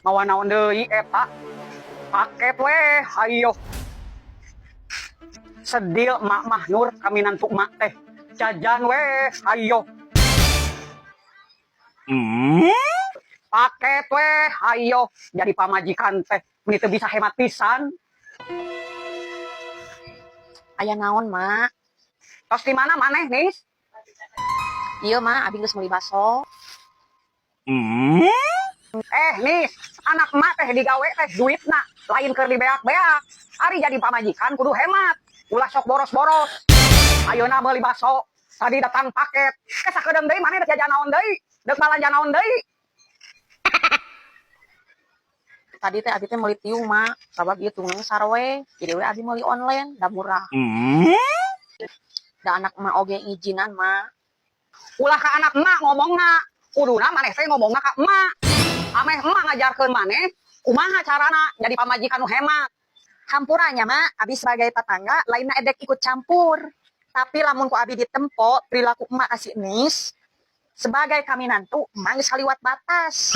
Mawa naon deui eta? Paket we, hayo. Sedil mak mah nur kami nantu mak teh. Jajan we, hayo. Paket we, hayo. Jadi pamajikan teh. Ini teu bisa hemat pisan. Aya naon, Mak? Tos di mana maneh, Nis? Iya, Mak, abi geus meuli baso. Nis, anak emak teh digawe teh duitna, lain keur dibeak-beak. Ari jadi pamajikan kudu hemat. Ulah sok boros-boros. Ayeuna meuli baso, tadi datang paket. Sakedeung deui maneh deuk jajan naon deui? Deuk balanja naon deui? Tadi teh abi teh meuli tiung, Mak. Sabab ieu tunggu sarwe. Jadi we abi meuli online, da murah. Da anak emak oge izinan, Mak. Ulah ka anak emak ngomongna. Kuduna maneh teh ngomongna ka emak. Ameh emak ngajarkeun maneh kumaha carana jadi pamajikan nu hemat. Hampurannya, Mak, abi sebagai tetangga lainna edek ikut campur. Tapi lamun ku abi ditempo perilaku emak asih nis, sebagai kami nantu emak geus kaliwat batas.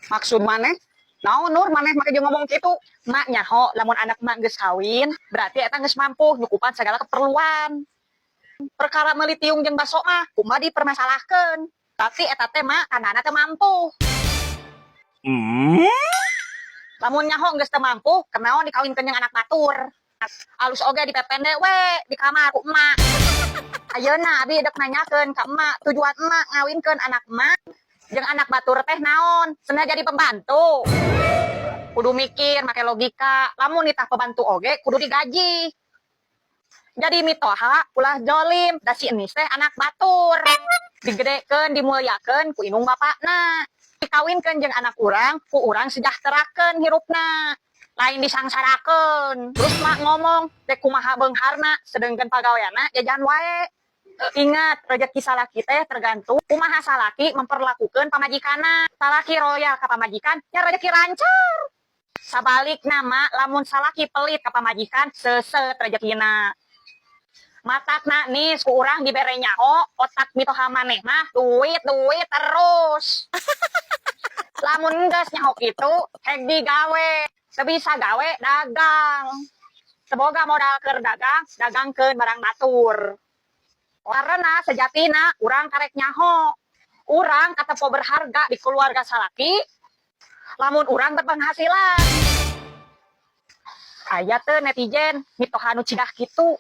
Maksud maneh? Naon Nur maneh make jeung ngomong kitu? Mak nyaho lamun anak emak geus kawin, berarti eta geus mampu nyukupan segala keperluan. Perkara meuli tiung jeung baso mah kumaha dipermasalahkeun. Tapi eta teh mah kanana teh mampu. Lamun nyaho geus teu mampu, kenaon dikawinkeun jeung anak batur. Alus oge dipepende we di kamar ku emak. Ayeuna abi deuk nanyakeun ka emak, tujuan emak ngawinkeun anak emak jeung anak batur teh naon? Cenah jadi pembantu. Kudu mikir make logika, lamun nitah pembantu oge kudu digaji. Jadi mitoha ulah jolim, da si enis teh anak batur. Digedekeun, dimulyakeun ku indung bapakna. Dikawinkeun jeung anak urang, ku urang sejahterakeun hirupna. Lain disangsarakeun. Terus mak ngomong, dek kumaha beungharna, sedengkeun pagaweana jajan wae. Ingat, rezeki salaki teh tergantung kumaha salaki memperlakukeun pamajikanna. Salaki royal ka pamajikan, nya rezeki lancar. Sabalikna mak, lamun salaki pelit ka pamajikan, seuseut rezekina. Matakna nis ku urang dibere nyaho, otak mitoha maneh mah duit terus. Lamun geus nyaho kitu, heg digawe, teu bisa gawe dagang. Semoga modal keur dagang, dagangkeun barang batur. Karena sejatina urang karek nyaho. Urang katepo berharga di keluarga salaki, lamun urang berpenghasilan. Aya teu netizen mitoha nu cidah kitu.